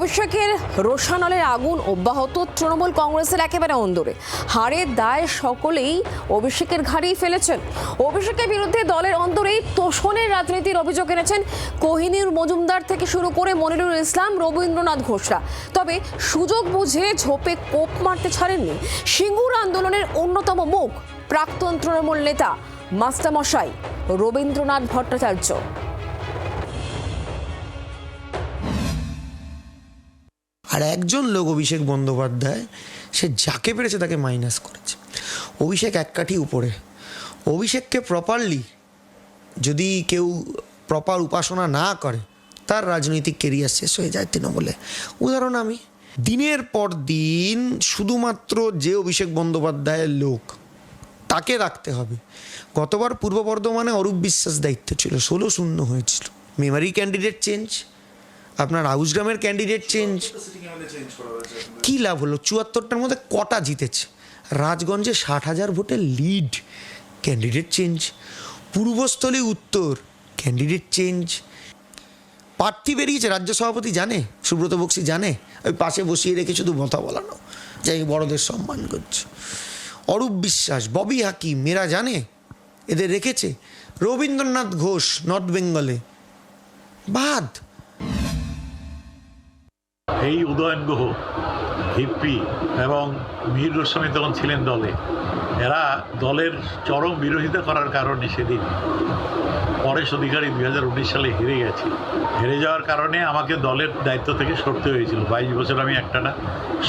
অভিষেকের রোষানলের আগুন অব্যাহত, তৃণমূল কংগ্রেসের একেবারে অন্দরে। হারের দায় সকলেই অভিষেকের ঘাড়েই ফেলেছেন। অভিষেকের বিরুদ্ধে দলের অন্দরেই তোষণের রাজনীতির অভিযোগ এনেছেন কোহিনুর মজুমদার থেকে শুরু করে মনিরুল ইসলাম, রবীন্দ্রনাথ ঘোষরা। তবে সুযোগ বুঝে ঝোপে কোপ মারতে ছাড়েননি সিঙ্গুর আন্দোলনের অন্যতম মুখ প্রাক্তন তৃণমূল নেতা মাস্টারমশাই রবীন্দ্রনাথ ভট্টাচার্য। আর একজন লোক অভিষেক বন্দ্যোপাধ্যায়, সে যাকে পেরেছে তাকে মাইনাস করেছে। অভিষেক এক কাঠি উপরে। অভিষেককে প্রপারলি যদি কেউ প্রপার উপাসনা না করে, তার রাজনৈতিক কেরিয়ার শেষ হয়ে যায় তৃণমূলে। উদাহরণ আমি দিনের পর দিন শুধুমাত্র যে অভিষেক বন্দ্যোপাধ্যায়ের লোক তাকে রাখতে হবে। গতবার পূর্ব বর্ধমানে অরূপ বিশ্বাস দায়িত্ব ছিল, 16-0 হয়েছিল। মেমারি ক্যান্ডিডেট চেঞ্জ, আপনার আউসগ্রামের ক্যান্ডিডেট চেঞ্জ, কী লাভ হলো? 74টার মধ্যে কটা জিতেছে? রাজগঞ্জে 60,000 ভোটের লিড, ক্যান্ডিডেট চেঞ্জ। পূর্বস্থলী উত্তর, ক্যান্ডিডেট চেঞ্জ। প্রার্থী বেরিয়েছে, রাজ্য সভাপতি জানে, সুব্রত বক্সী জানে, ওই পাশে বসিয়ে রেখে শুধু কথা বলানো, যাই বড়দের সম্মান করছে। অরূপ বিশ্বাস, ববি হাকিম, এরা জানে এদের রেখেছে। রবীন্দ্রনাথ ঘোষ নর্থ বেঙ্গলে বাদ। এই উদয়ন গুহ, ভিপি এবং মিহির গোস্বামী তখন ছিলেন দলে। এরা দলের চরম বিরোধিতা করার কারণে সেদিন পরেশ অধিকারী 2019 সালে হেরে গেছে। হেরে যাওয়ার কারণে আমাকে দলের দায়িত্ব থেকে সরতে হয়েছিল। 22 বছর আমি একটানা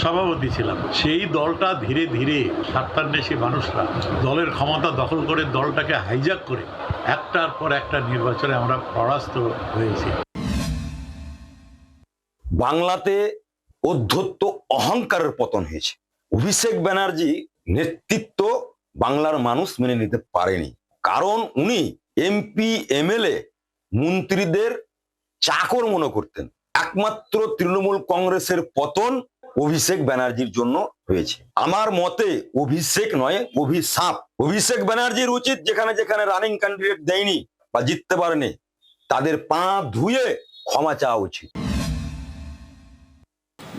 সভাপতি ছিলাম। সেই দলটা ধীরে ধীরে স্বার্থান্বেষী মানুষরা দলের ক্ষমতা দখল করে দলটাকে হাইজ্যাক করে একটার পর একটা নির্বাচনে আমরা পরাস্ত হয়েছি। বাংলাতে অধ্যত্ত অহংকারের পতন হয়েছে। অভিষেক ব্যানার্জি নেতৃত্ব বাংলার মানুষ মেনে নিতে পারেনি, কারণ উনি এমপি এমএলএ মন্ত্রীদের চাকর মনে করতেন। একমাত্র তৃণমূল কংগ্রেসের পতন অভিষেক ব্যানার্জির জন্য হয়েছে। আমার মতে অভিষেক নয়, অভিশাপ। অভিষেক ব্যানার্জির উচিত যেখানে যেখানে রানিং ক্যান্ডিডেট দেয়নি বা জিততে পারেনি, তাদের পা ধুয়ে ক্ষমা চাওয়া উচিত।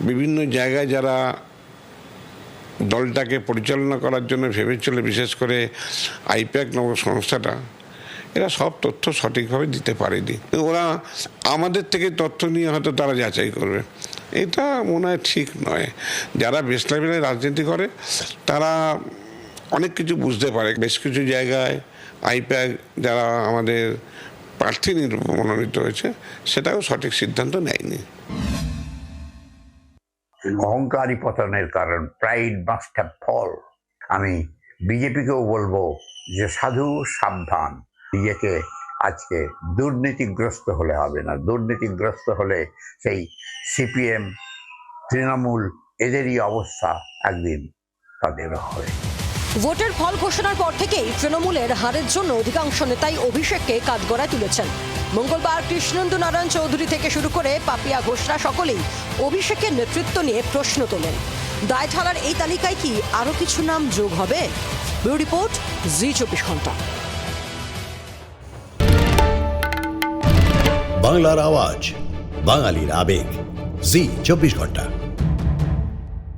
বিভিন্ন জায়গায় যারা দলটাকে পরিচালনা করার জন্য ভেবেছিল, বিশেষ করে আইপ্যাক নামক সংস্থাটা, এরা সব তথ্য সঠিকভাবে দিতে পারেনি। ওরা আমাদের থেকে তথ্য নিয়ে হয়তো তারা যাচাই করবে, এটা মনে হয় ঠিক নয়। যারা বেস লেভেলে রাজনীতি করে তারা অনেক কিছু বুঝতে পারে। বেশ কিছু জায়গায় আইপ্যাক যারা আমাদের প্রার্থী মনোনীত হয়েছে, সেটাও সঠিক সিদ্ধান্ত নেয়নি। অহংকারী পতনের কারণ, প্রাইড মাস্ট হ্যাভ ফল। আমি বিজেপিকেও বলবো যে সাধু সাবধান, নিজেকে আজকে দুর্নীতিগ্রস্ত হলে হবে না। দুর্নীতিগ্রস্ত হলে সেই সিপিএম, তৃণমূল, এদেরই অবস্থা একদিন তাদেরও হবে। ভোটের ফল ঘোষণার পর থেকেই তৃণমূলের হারের জন্য অধিকাংশ নেতাই অভিষেককে কাঠগড়ায় তুলেছেন। মঙ্গলবার কৃষ্ণেন্দু নারায়ণ চৌধুরী থেকে শুরু করে পাপিয়া ঘোষরা সকলেই অভিষেকের নেতৃত্ব নিয়ে প্রশ্ন তোলেন। দায় ঢালার এই তালিকায় কি আরও কিছু নাম যোগ হবে? ব্যুরো রিপোর্ট, জি24 ঘন্টা। বাংলার আওয়াজ, বাঙালির আবেগ, জি24 ঘন্টা।